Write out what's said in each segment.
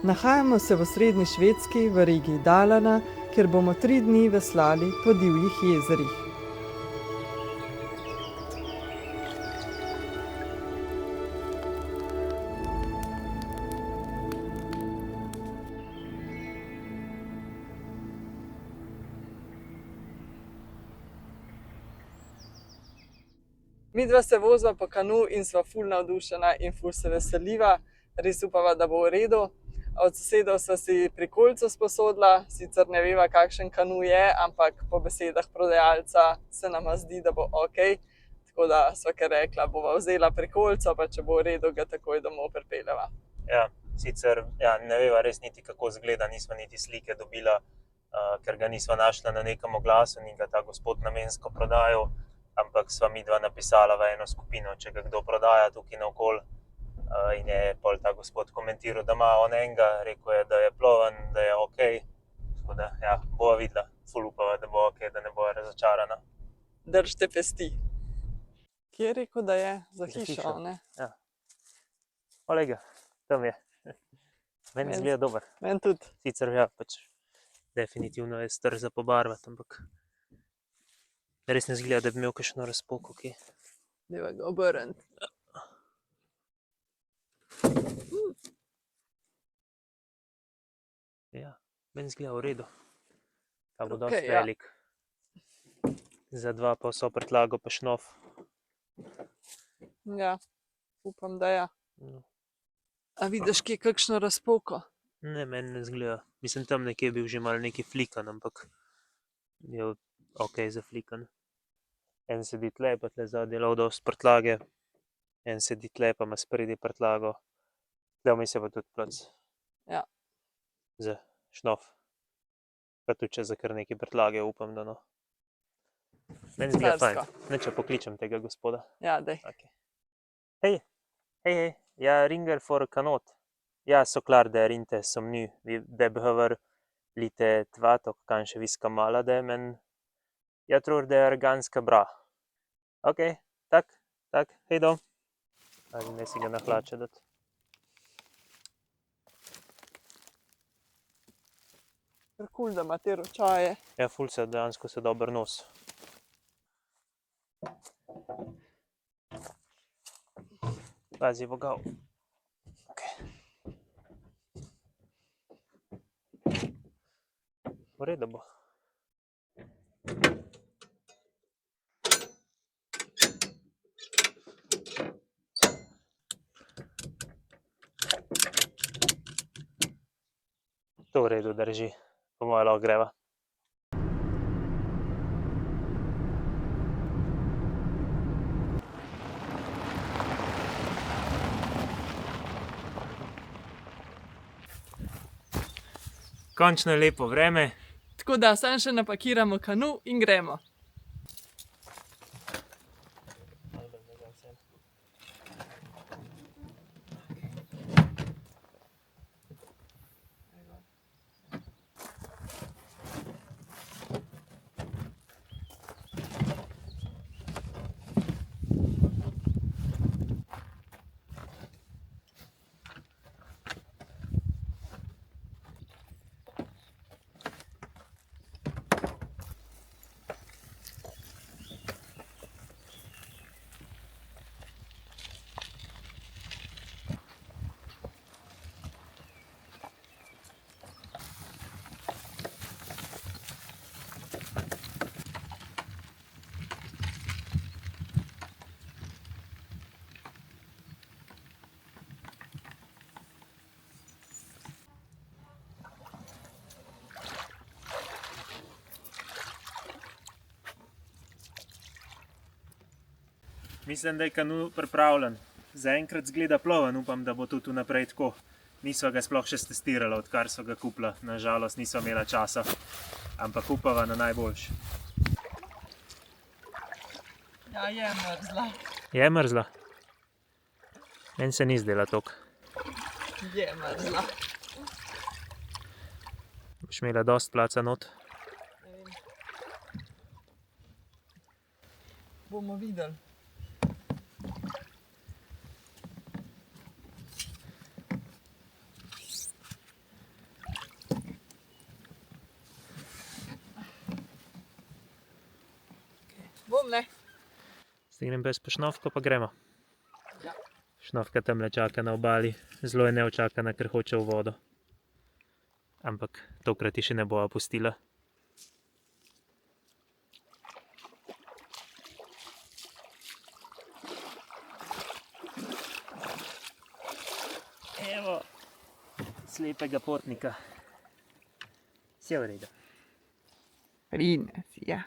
Nahajamo se v osrednji Švedski, v regiji Dalarna, kjer bomo 3 dni veslali po divjih jezerih. Midva se vozva po kanu in sva ful navdušena in ful se veseliva. Res upava, da bo v redu. Od sosedov sva si prikolico sposodila, sicer ne veva, kakšen kanu je, ampak po besedah prodajalca se nama zdi, da bo okej. Tako da sva kar rekla, bova vzela prikolico, pa če bo v redu, ga takoj domov pripeljeva. Ja, sicer ne veva res niti, kako izgleda, nisva niti slike dobila, ker ga nisva našla na nekem oglasu, ni ga ta gospod namensko prodajal, ampak sva midva napisala v eno skupino, če ga kdo prodaja tukaj naokoli. In je pol ta gospod komentiral, da ima on enega, rekel je, da je ploven, da je okej. Tako da, bova videla, ful upava, da bo okej, da ne bo razočarana. Držite pesti. Kje je rekel, da je? Za hišo, ne? Ja. Poleg ga, tam je. Meni izgleda dober. Meni tudi. Sicer pač definitivno je star za pobarvati, ampak res ne izgleda, da bi imel kakšno razpoko, kje. Deva ga obrniti. Ja, meni izgleda v redu. Ta bo dosti Okej, ja. velik. Za 2 pa vso prtljago pa šnof. Ja, upam, da ja. No. A vidiš kje kakšno razpoko? Ne, meni ne izgleda. Mislim, tam nekje je bil že malo neki flikan, ampak je okej za flikan. En sedi tle, pa tle zadnji lov dosti prtljage. En sedi tle, pa ima spredi prtljago. Tle vmes je pa tudi plac. Ja. Za šnof. Pa tudi če za kar nekaj prtljage, upam, da no. Meni izgleda fajn. Ne, če pokličem tega gospoda. Ja, daj. Okay. Hej, jag ringer för kanot. Jag är såklart där inte som ny. Det behöver lite tvätt och kanske vi ska mala det, men jag tror det är ganska bra. Okej, tack, hej då. Ali ne si ga nahlače dati. Kar kul, da ima te ročaje. Ja, ful se dejansko se dober nos. Pazi, vogal. V redu bo. To v redu drži. Po moje lahko greva. Končno je lepo vreme. Tako da samo še napakiramo kanu in gremo. Mislim, da je kanu pripravljen. Zaenkrat zgleda ploven, upam, da bo tudi vnaprej tako. Nisva ga sploh še stestirala, odkar so ga kupila. Nažalost nisva imela časa, ampak upava na najboljši. Ja, je mrzla. Je mrzla? Meni se ni zdela toliko. Je mrzla. Boš imela dosti placa not? Ne vem. Bomo videli. ne? Stignem brez pošnovko, pa gremo. Ja. Šnovka tamle čaka na obali, zelo je neočakana, ker hoče v vodo. Ampak tokrat ti še ne bova pustila. Evo, slepega potnika. Vse v redu. Rine si, ja.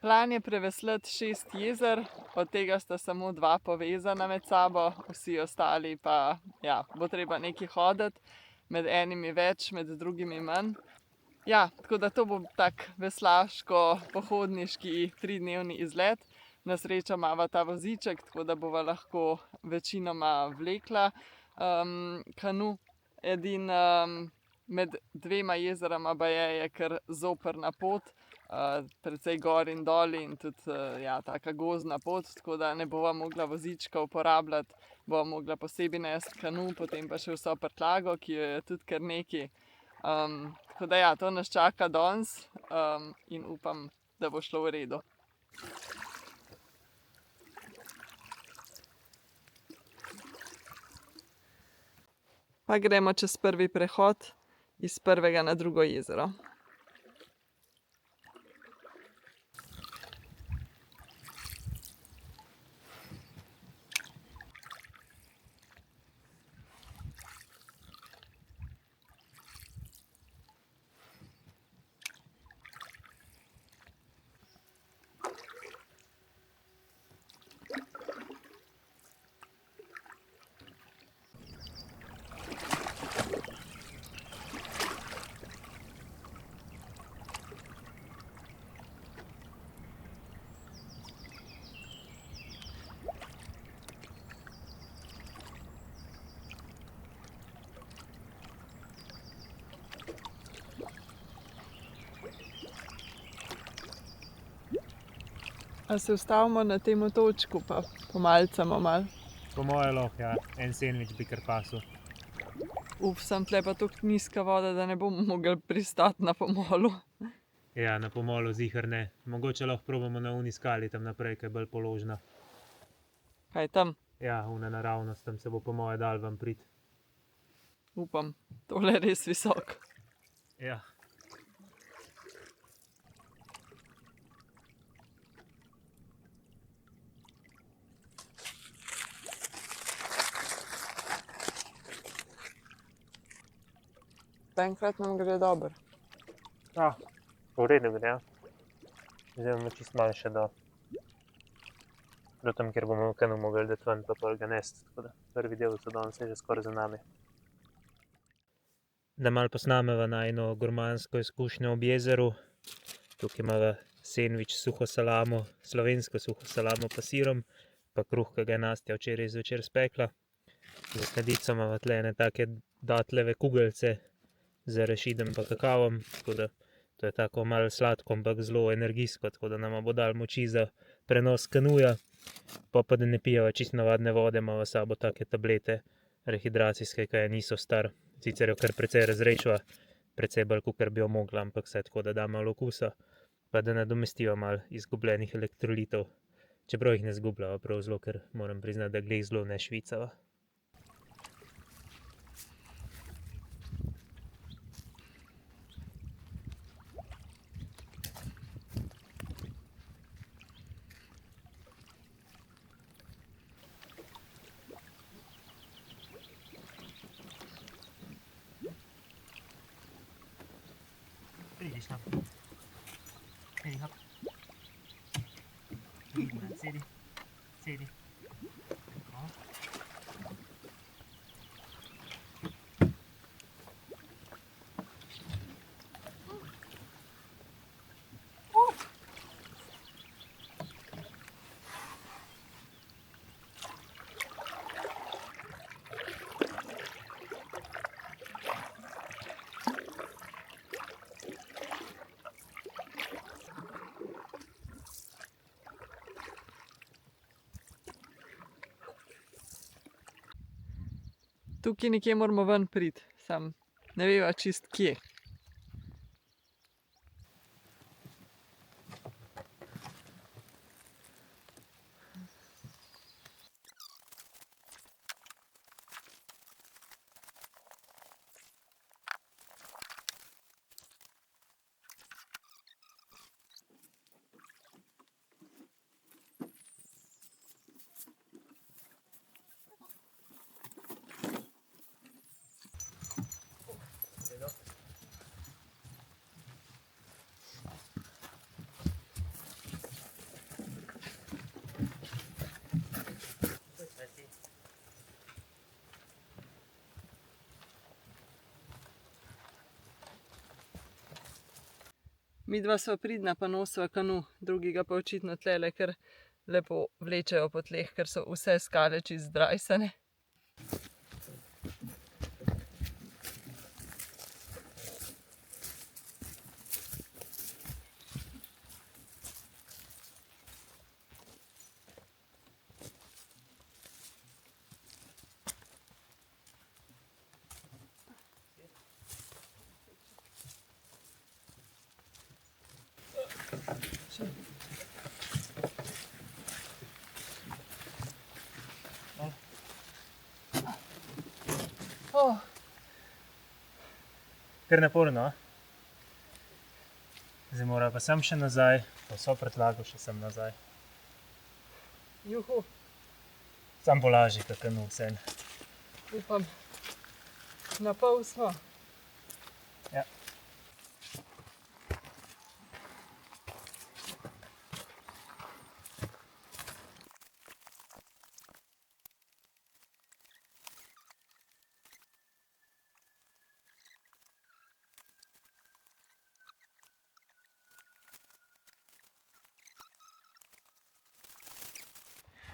Plan je preveslati 6 jezer, od tega sta samo 2 povezana med sabo, vsi ostali pa, ja, bo treba nekaj hoditi, med enimi več, med drugimi manj. Ja, tako da to bo tak veslaško-pohodniški 3-dnevni izlet. Na srečo imava ta voziček, tako da bova lahko večinoma vlekla kanu. Med 2 jezeroma baje je kar zoprna pot, precej gor in dol in tudi ja, taka gozdna pot, tako da ne bova mogla vozička uporabljati, bova mogla posebej nesti kanu, potem pa še vso prtljago, ki jo je tudi kar nekaj. Tako da ja, to nas čaka danes in upam, da bo šlo v redu. Pa gremo čez prvi prehod iz prvega na drugo jezero. A se ustavimo na tem otočku pa pomalcamo malo? Po moje lahko, ja. En sendvič bi kar pasil. Sem tle pa tako nizka voda, da ne bomo mogli pristati na pomolu. Ja, na pomolu ziher ne. Mogoče lahko probamo na uni skali tam naprej, ki je bolj položna. Kaj tam? Ja, una naravnost, tam se bo po moje dal vam priti. Upam, tole je res visoko. Ja. Enkrat nam gre dobro. Ja, v redu gre, ja. Zdaj bomo čisto malo še do tam, kjer bomo kanu mogli dati ven, pa pol ga nesti, tako da prvi del so danes že skoraj za nami. Da malo posnameva najino gurmansko izkušnjo ob jezeru. Tukaj imava sendvič s suho salamo, slovensko suho salamo pa sirom, pa kruh, ki ga je Nastja včeraj zvečer spekla. Za sladico imava tle ene take datleve kugelce z arašidom pa kakavom, tako da to je tako malo sladko, ampak zelo energijsko, tako da nama bo dal moči za prenos kanuja. Pa da ne pijeva čisto navadne vode, imava s sabo take tablete rehidracijske, ki niso star. Sicer jo kar precej razrečva, precej bolj kakor bi jo mogla, ampak vse tako, da da malo okusa, pa da nadomestiva malo izgubljenih elektrolitov. Čeprav jih ne zgubljava prav zelo, ker moram priznati, da glih zelo ne švicava. Vidiš tam. Sedi, hop. Sedi. Sedi. Tako. Tukaj nekje moramo ven priti, sam ne veva čist kje. Midva sva pridna, pa nosiva kanu, drugi ga pa očitno tlele kar lepo vlečejo po tleh, ker so vse skale čisto zdrajsane. Oh, Kar naporno, a? Zdaj mora pa sem še nazaj, pa vso pretlago še sem nazaj. juhu, Sam bo lažji, kakor no vseeno. upam. Na pol smo. Ja.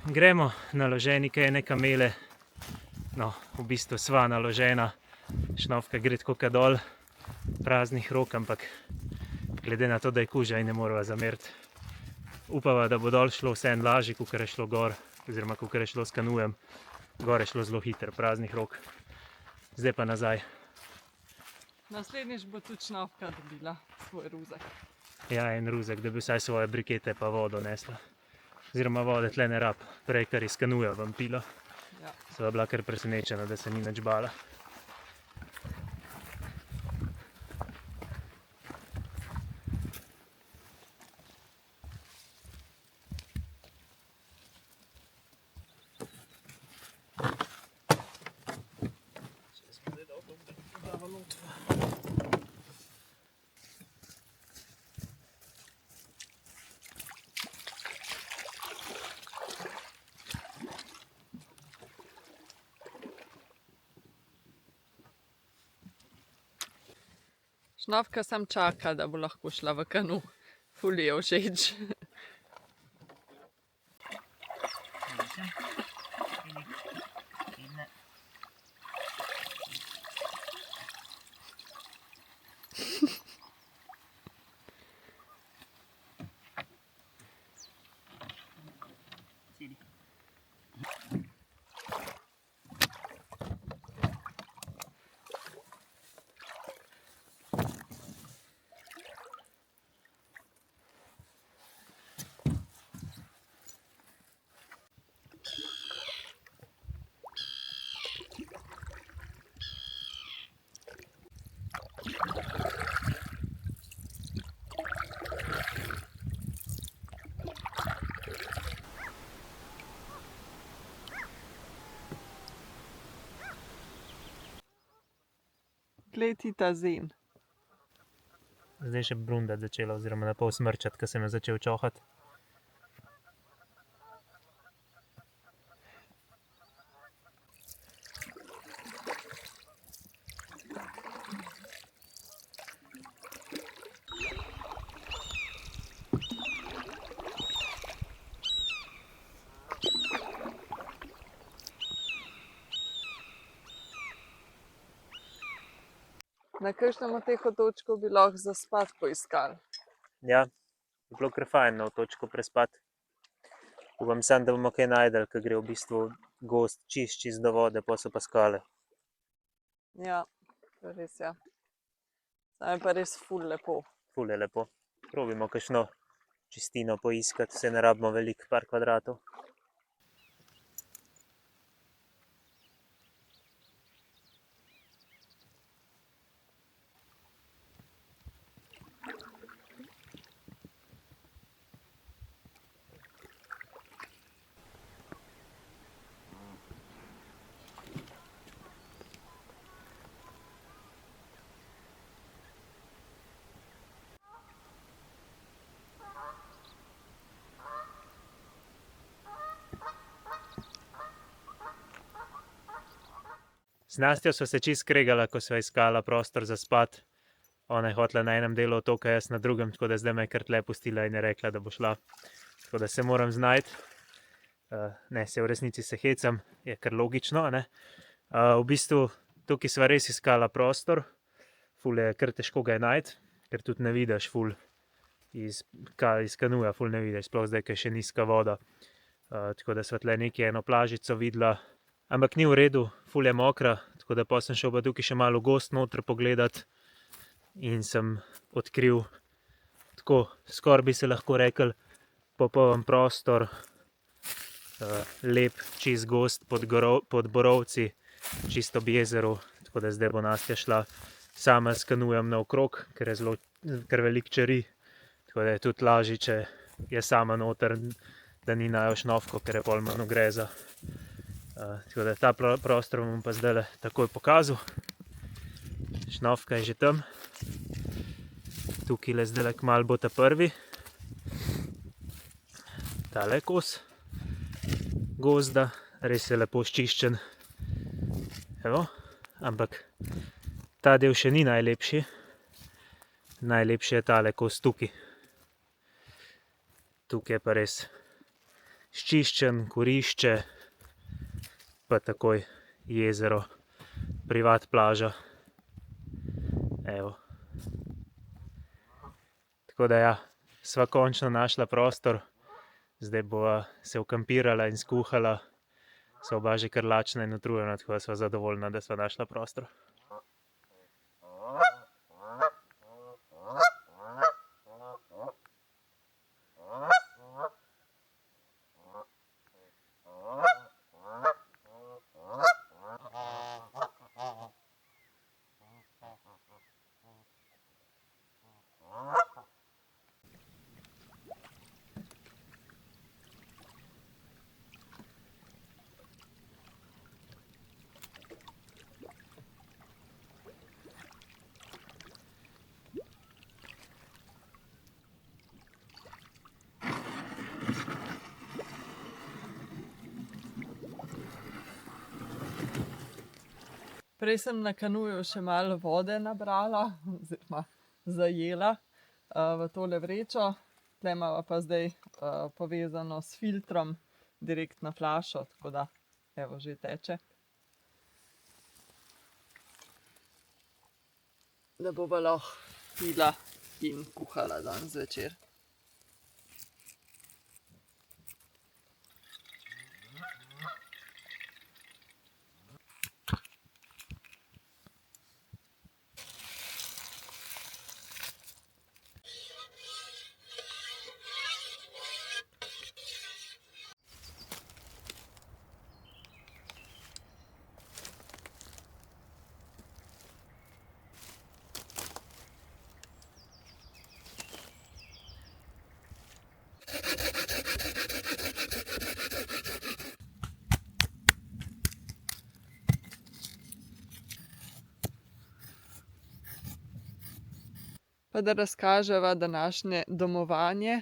Gremo naloženi kaj ene kamele. No, v bistvu sva naložena. Šnofka gre tako kot dol, praznih rok, ampak glede na to, da je kuža, in ne morava zameriti. Upava, da bo dol šlo vseeno lažje, kakor je šlo gor, oziroma kakor je šlo s kanujem. Gor je šlo zelo hitro, praznih rok. Zdaj pa nazaj. Naslednjič bo tudi Šnofka dobila svoj ruzak. Ja, en ruzak, da bi vsaj svoje brikete pa vodo nesla. Oziroma vode tle ne rab, prej kar iz kanuja vam pila. Ja. Sva bila kar presenečena, da se ni nič bala. Šnofka sam čaka, da bo lahko šla v kanu. Ful ji je všeč. Glej ti ta zen. Zdaj še brundati začela, oziroma na pol smrčati, ko sem jo začel čohati. Na kakšnem od teh otočkov bi lahko za spat poiskali? Ja, je bilo kar fajn na otočku prespati. Upam samo, da bomo kaj našli, ker gre v bistvu gozd čist do vode, pol so pa skale. Ja, to je res, ja. Zdaj je pa res ful lepo. Ful je lepo. Probimo kakšno čistino poiskati, se ne rabimo veliko, par kvadratov. Z Nastjo sva se čisto skregala, ko sva iskala prostor za spat. Ona je hotela na enem delu otoka, jaz na drugem, tako da zdaj me je kar tle pustila in je rekla, da bo šla. Tako da se moram znajti. Ne, se v resnici se hecam, je kar logično, a ne. V bistvu tukaj sva res iskala prostor. Ful je kar težko ga je najti, ker tudi ne vidiš ful iz kanuja, ful ne vidiš, sploh zdaj, ko je še nizka voda. Tako da sva tle nekaj eno plažico videla. Ampak ni v redu, ful je mokra, tako da potem sem šel pa tukaj še malo v gozd noter pogledat in sem odkril tako, skoraj bi se lahko rekel, popoln prostor, lep čist gozd pod borovci, čisto ob jezeru, tako da zdaj bo Nastja šla sama s kanujem naokrog, ker je zelo kar veliko čeri, tako da je tudi lažje, če je sama noter, da ni najo šnovko, ker je pol manj ugreza. Tako da ta prostor bom pa zdaj takoj pokazal. Šnovka je že tam. Tukaj zdaj kmalu bo ta prvi. Tale kos gozda, res je lepo sčiščen. Evo, ampak ta del še ni najlepši. Najlepši je tale kos tukaj. Tukaj je pa res sčiščen, kurišče, pa takoj jezero, privat plaža. Evo. Tako da ja, sva končno našla prostor, zdaj bova se ukampirala in skuhala, sva oba že kar lačna in utrujena, tako da sva zadovoljna, da sva našla prostor. Prej sem na kanuju še malo vode nabrala, oziroma zajela v tole vrečo. Tle imava pa zdaj povezano s filtrom direkt na flašo, tako da evo že teče. Da bova lahko pila in kuhala danes zvečer. Pa da razkaževa današnje domovanje.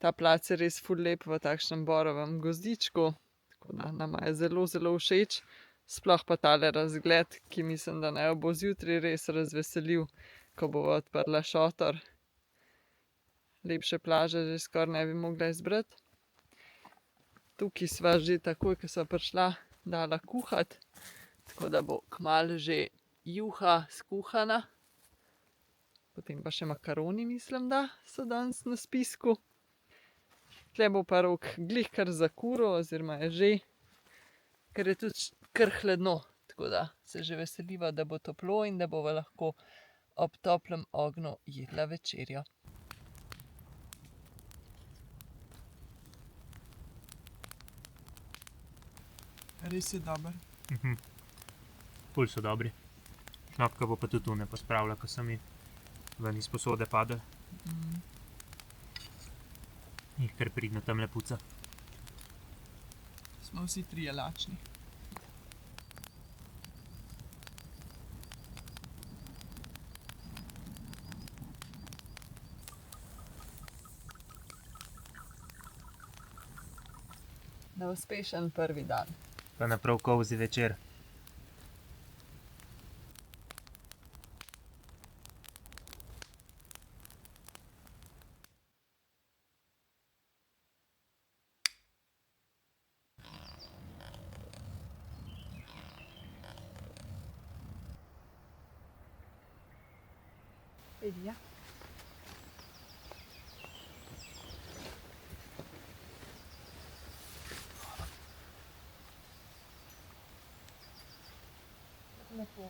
Ta plac je res ful lep v takšnem borovem gozdičku, tako da nama je zelo, zelo všeč. Sploh pa tale razgled, ki mislim, da naj bo zjutraj res razveseljiv, ko bova odprla šotor. Lepše plaže že skoraj ne bi mogla izbrati. Tukaj sva že takoj, ko sva prišla, dala kuhati, tako da bo kmalu že juha skuhana. Potem pa še makaroni, mislim, da so danes na spisku. Tle bo pa Rok glih kar zakuril, oziroma je že, ker je tudi kar hladno. Tako da se že veseliva, da bo toplo in da bova lahko ob toplem ognju jedla večerjo. Res je dober. Ful so dobri. Šnopka bo pa tudi tu ne pospravila, ko so mi ven iz posode padli. Jih kar pridno tamle puca. Smo vsi trije lačni. Na uspešen prvi dan. Pa na prav cozy večer. Ja. Lepo.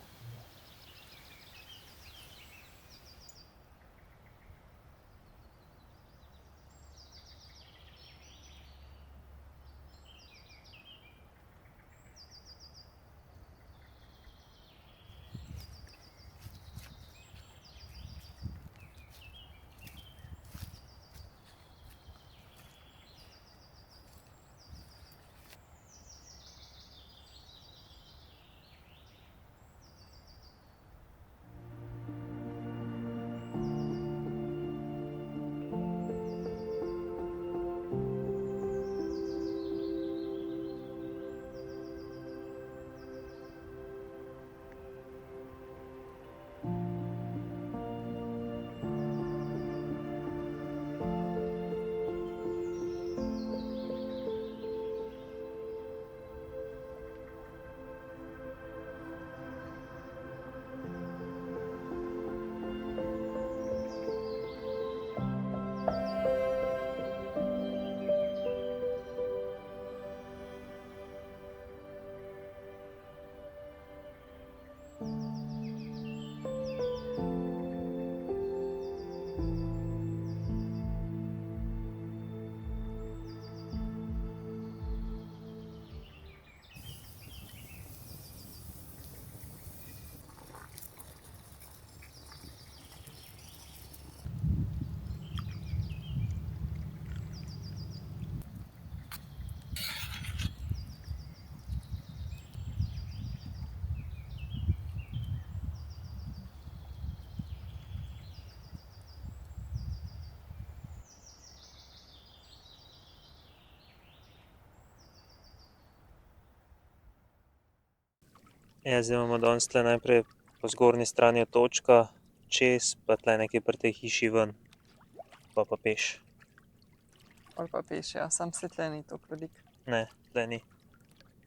Ja, zdaj imamo danes tle najprej po zgornji strani otočka, čez, pa tle nekje pri tej hiši ven, pa peš. Pol pa peš, ja, sam se tle ni toliko veliko. Ne, tle ni.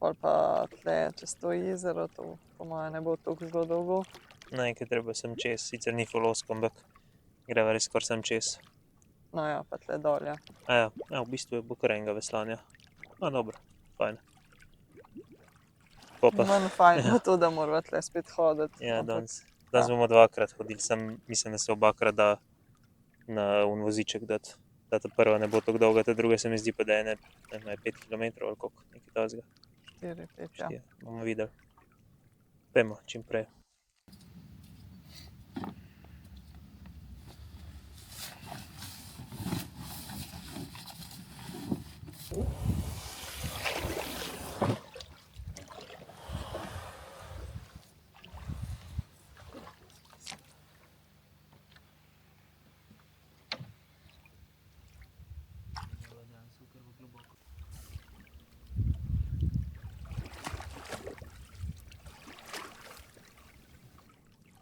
Pol pa tle čez to jezero, to po moje ne bo toliko zelo dolgo. Ne, ker treba sem čez, sicer ni ful ozko, ampak greva res skoraj sem čez. No ja, pa tle dol, ja. Ja, v bistvu bo kar enega veslanja. Dobro, fajn. Manj fajn bo to, da morava tle spet hoditi. Ja, danes bomo dvakrat hodili, mislim, da se obakrat da na voziček dati. Da ta prva ne bo tako dolga, ta druga se mi zdi pa, da je 5 kilometrov ali koliko, nekaj takega. 4, 5, ja. Bomo videli. Pojmo čim prej.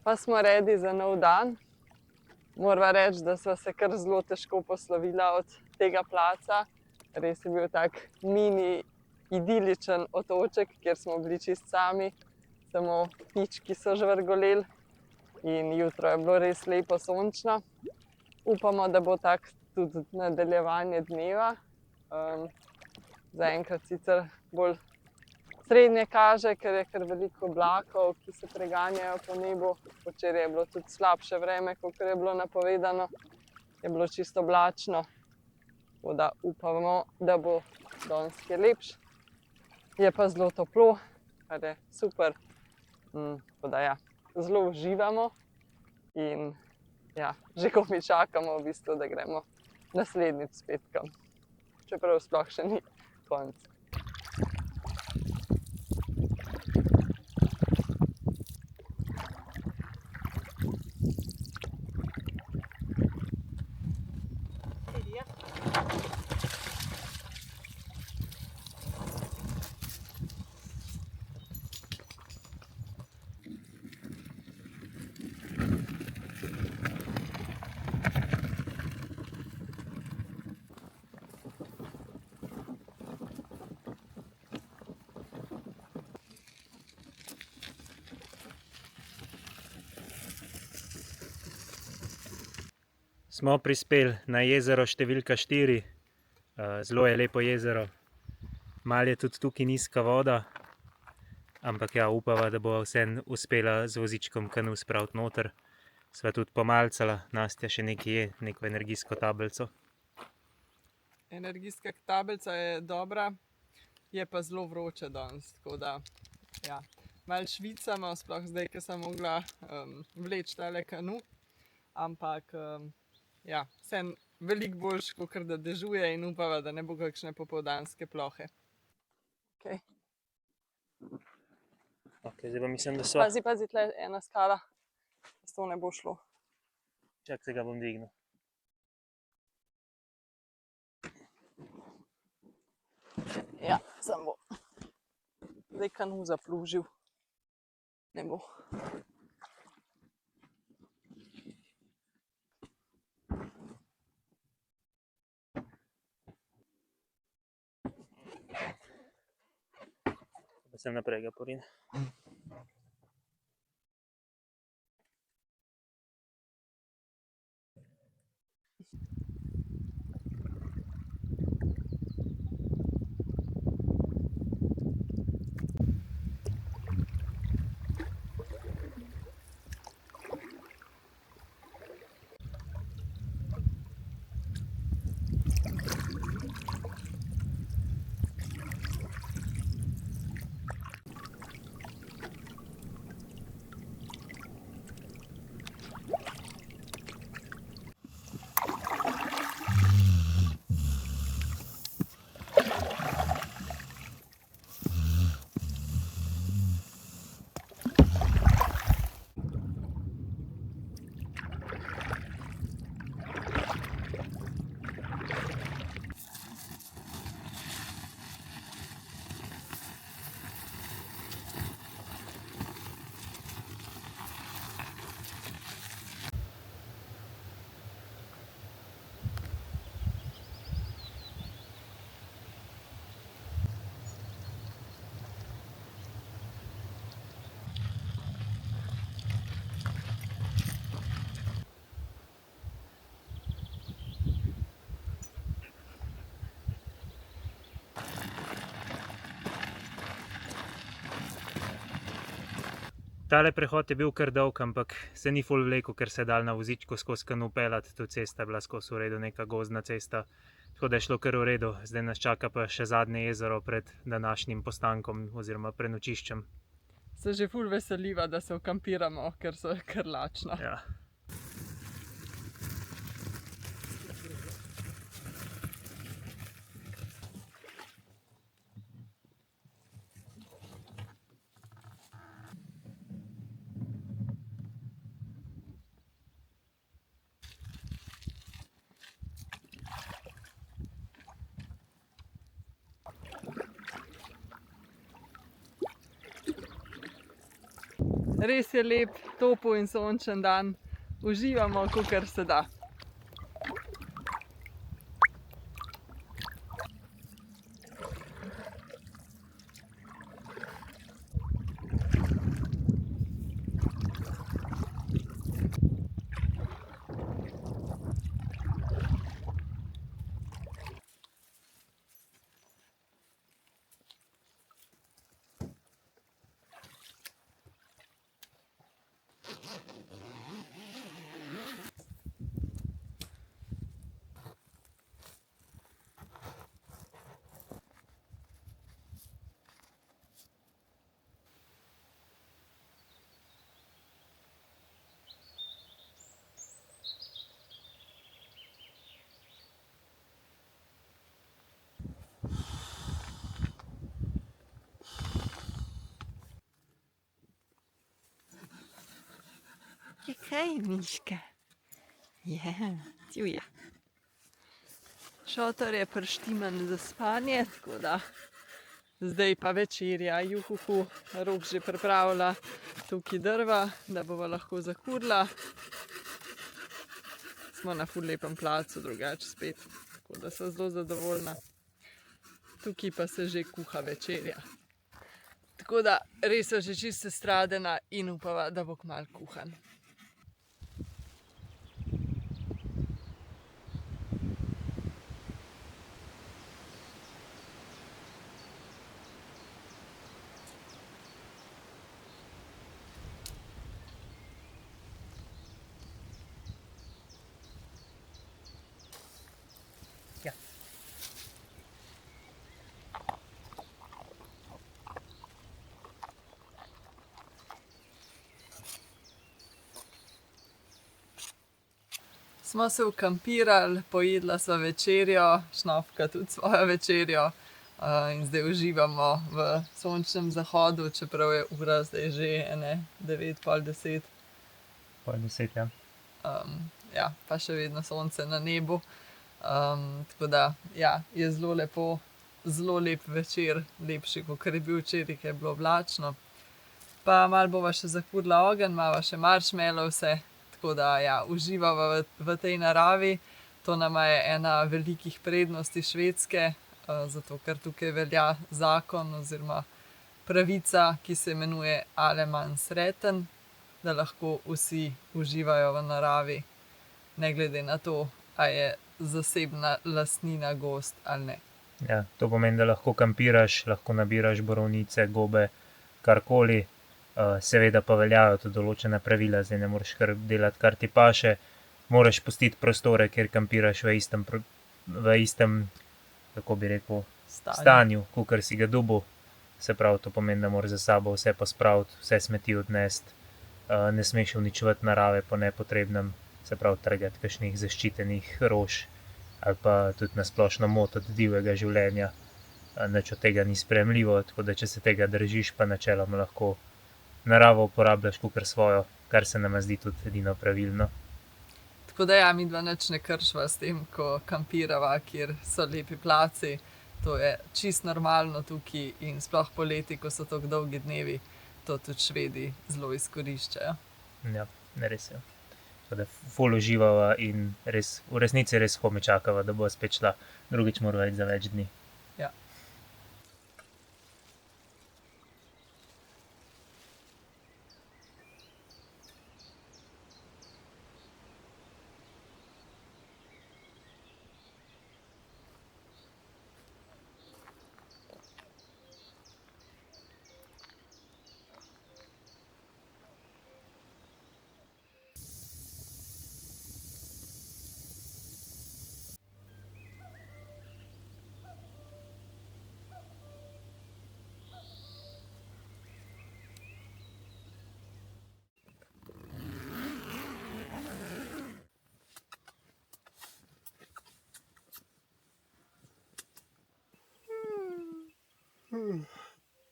Pa smo ready za nov dan. Morava reči, da sva se kar zelo težko poslovila od tega placa. Res je bil tak mini idiličen otoček, kjer smo bili čisto sami. Samo ptički so žvrgoleli in jutro je bilo res lepo sončno. Upamo, da bo tak tudi nadaljevanje dneva. Zaenkrat sicer bolj Srednje kaže, ker je kar veliko oblakov, ki se preganjajo po nebu. Včeraj je bilo tudi slabše vreme, kot je bilo napovedano. Je bilo čisto oblačno, tako da upamo, da bo danes kaj lepše. Je pa zelo toplo, kar je super. Tako da ja, zelo uživamo in ja, že komaj čakamo, v bistvu, da gremo naslednjič spet kam. Čeprav sploh še ni konec. Smo prispeli na jezero številka 4. Zelo je lepo jezero. Malo je tudi tukaj nizka voda, ampak ja, upava, da bo vseeno uspela z vozičkom kanu spraviti noter. Sva tudi pomalcala, Nastja še nekaj je, neko energijsko tablico. Energijska tablica je dobra, je pa zelo vroča danes, tako da ja, malo švicamo, sploh zdaj, ko sem mogla vleči tale kanu, ampak ja, vseeno veliko boljše, kot da dežuje in upava, da ne bo kakšne popoldanske plohe. Okay. Zdaj pa mislim, da sva. Pazi, tle ena skala, da to ne bo šlo. Čak, se ga bom dignil. Ja, sem bo. Zdaj kanu zaplužil. Ne bo. Pa sem naprej ga porin. Tale prehod je bil kar dolg, ampak se ni ful vlekel, ker se je dal na vozičku skozi kanu peljati. Tudi cesta je bila skozi v redu, neka gozdna cesta. Tako da je šlo kar v redu. Zdaj nas čaka pa še zadnje jezero pred današnjim postankom oziroma prenočiščem. Se že ful veseliva, da se vkampiramo, ker so kar lačna. Ja. Res je lep, topel in sončen dan. Uživamo, kolikor se da. Hej, Miška. Ja, tjuja. Šotor je prištiman za spanje, tako da zdaj pa večerja, juhuhu, Rok že pripravlja tukaj drva, da bova lahko zakurila. Smo na ful lepem placu, drugače spet, tako da sem zelo zadovoljna. Tukaj pa se že kuha večerja. Tako da res sem že čisto sestradena in upava, da bo kmalu kuhan. Smo se ukampirali, pojedla sva večerjo, Šnofka tudi svojo večerjo in zdaj uživamo v sončnem zahodu, čeprav je ura zdaj že ene 9, pol 10. Pol 10, ja. Ja, pa še vedno sonce na nebu. Tako da, ja, je zelo lepo, zelo lep večer, lepši, kakor je bil včeraj, ke je bilo oblačno. Pa malo bova še zakurila ogenj, imava še marshmallowse. Tako da, ja, uživava v tej naravi. To nama je ena velikih prednosti Švedske, zato ker tukaj velja zakon oziroma pravica, ki se imenuje allemannsretten, da lahko vsi uživajo v naravi, ne glede na to, a je zasebna lastnina gozd ali ne. Ja, to pomeni, da lahko kampiraš, lahko nabiraš borovnice, gobe, karkoli. Seveda pa veljajo tudi določena pravila, zdaj ne moreš kar delati, kar ti paše. Moraš pustiti prostore, kjer kampiraš v istem, kako bi rekel, stanju, kakor si ga dobil. Se pravi, to pomeni, da moraš za sabo vse pospraviti, vse smeti odnesti. Ne smeš uničevati narave po nepotrebnem, se pravi, trgati kakšnih zaščitenih rož ali pa tudi na splošno motiti divjega življenja. Nič od tega ni sprejemljivo, tako da če se tega držiš, pa načeloma lahko naravo uporabljaš kakor svojo, kar se nama zdi tudi edino pravilno. Tako da ja, midva nič ne kršiva s tem, ko kampirava, kjer so lepi placi. To je čisto normalno tukaj in sploh poleti, ko so tako dolgi dnevi, to tudi Švedi zelo izkoriščajo. Ja, res je. Tako da ful uživava in res, v resnici res komaj čakava, da bova spet šla. Drugič morava iti za več dni. Ja.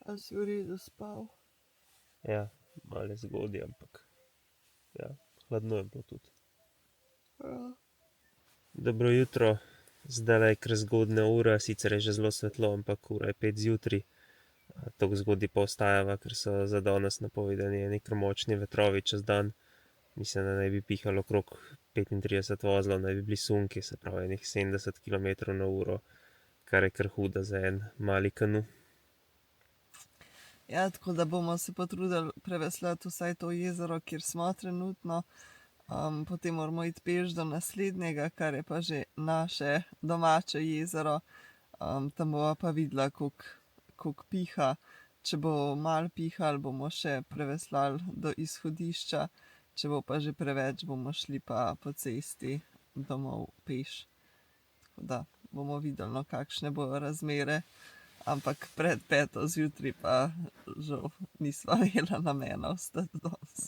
A si v redu spal? Ja, malo je zgodaj, ampak ja, hladno je bilo tudi. Ja. Dobro jutro, zdajle je kar zgodnja ura, sicer je že zelo svetlo, ampak ura je 5 zjutraj. Tako zgodaj pa ostajava, ker so za danes napovedani eni kar močni vetrovi čez dan. Mislim, da naj bi pihalo okrog 35 vozlov, naj bi bili sunki, se pravi enih 70 km/h, kar je kar hudo za en mali kanu. Ja, tako da bomo se potrudili preveslati vsaj to jezero, kjer smo trenutno. Potem moramo iti peš do naslednjega, kar je pa že naše domače jezero. Tam bova pa videla, koliko piha. Če bo malo pihalo, bomo še preveslali do izhodišča. Če bo pa že preveč, bomo šli pa po cesti domov peš. Tako da bomo videli, no, kakšne bojo razmere. Ampak pred 5. zjutraj pa žal nisva imela namena ostati danes.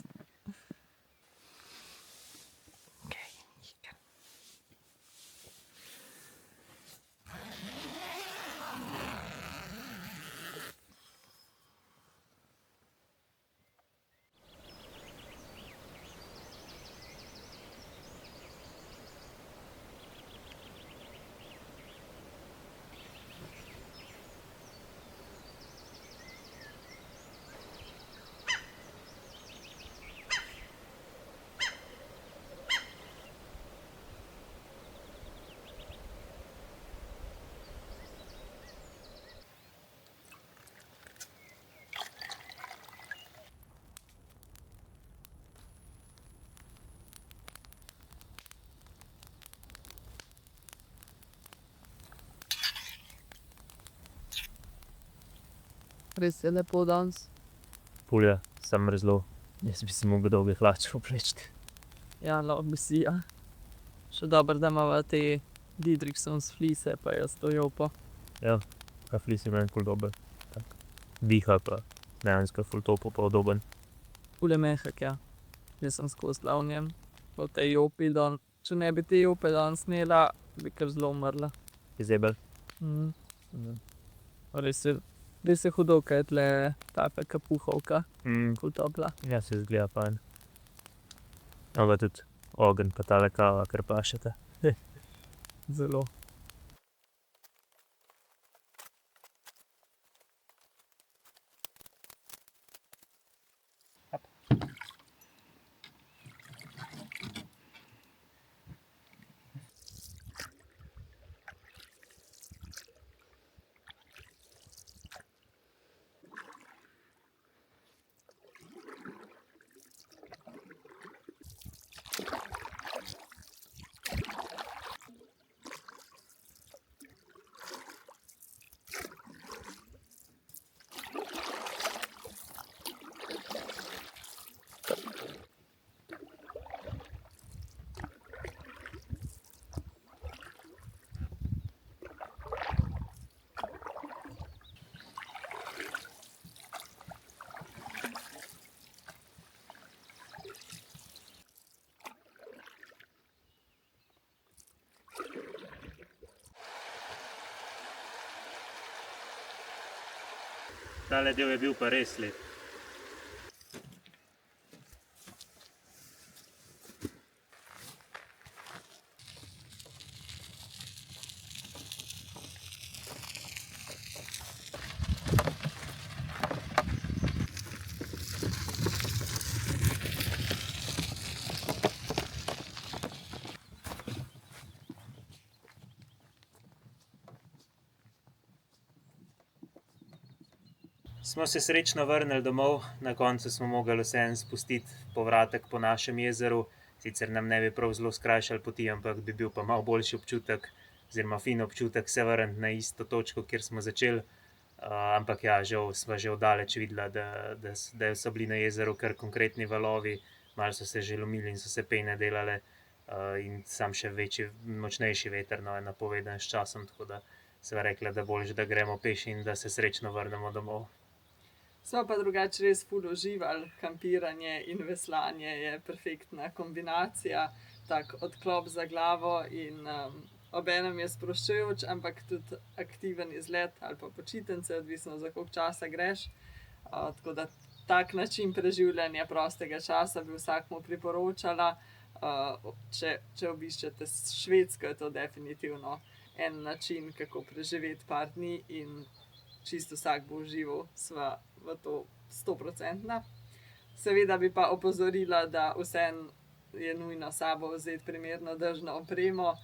Res je lepo danes. Pulja, sem mrzlo. Jaz bi si mogel dolge hlače obleči. Ja, lahko bi si, ja. Še dobro, da imava te Didriksons flise, pa jaz to jopo. Ka flis je meni ful dober. Tak. Diha pa dejansko ful topo pa udoben. Ful je mehak, ja. Jaz sem skozi bila v njem. Pa v tej jopi dan. Če ne bi te jope danes snela, bi kar zelo umrla. Je zebel. Res je hudo, kaj je tle taka kapuhovka, ful topla. Ja, se izgleda fajn. Ampak tudi ogenj pa tale kava, kar pašeta. Zelo. Tale del je bil pa res lep. Smo se srečno vrnili domov, na koncu smo mogli vseeno spustiti povratek po našem jezeru. Sicer nam ne bi prav zelo skrajšali poti, ampak bi bil pa malo boljši občutek, oziroma fin občutek se vrniti na isto točko, kjer smo začeli. Ampak ja, žal sva že oddaleč videla, da so bili na jezeru kar konkretni valovi, malo so se že lomili in so se pene delale, in sam še večji, močnejši veter je napovedan s časom, tako da sva rekla, da boljše, da gremo peš in da se srečno vrnemo domov. Sva pa drugače res ful uživali, kampiranje in veslanje je perfektna kombinacija, tak odklop za glavo in obenem je sproščujoč, ampak tudi aktiven izlet ali pa počitnice, odvisno za koliko časa greš. Tako da tak način preživljanja prostega časa bi vsakmu priporočala. Če obiščete Švedsko, je to definitivno en način, kako preživeti par dni in čisto vsak bo užival, sva v to 100%. Seveda bi pa opozorila, da vseeno je nujno s sabo vzeti primerno dežno opremo,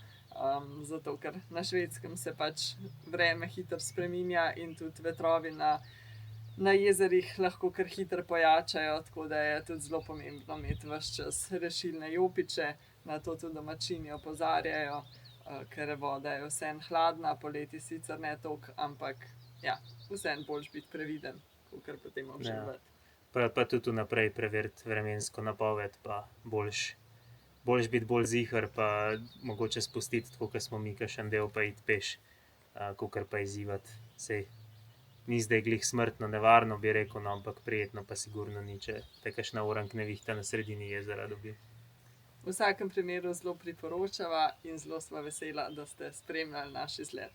zato ker na Švedskem se pač vreme hitro spreminja in tudi vetrovi na jezerih lahko kar hitro pojačajo, tako da je tudi zelo pomembno imeti ves čas rešilne jopiče. Na to tudi domačini opozarjajo, ker voda je vseeno hladna, poleti sicer ne toliko, ampak ja, vseeno boljše biti previden, kakor potem obžalovati. Pa tudi vnaprej preveriti vremensko napoved, pa boljše biti bolj ziher, pa mogoče spustiti, tako kot smo mi, kakšen del pa iti peš, kakor pa izzivati. Sej ni zdaj glih smrtno nevarno, bi rekel, no, ampak prijetno pa sigurno ni, če te kakšna orank nevihta na sredini jezera dobi. V vsakem primeru zelo priporočava in zelo sva vesela, da ste spremljali naš izlet.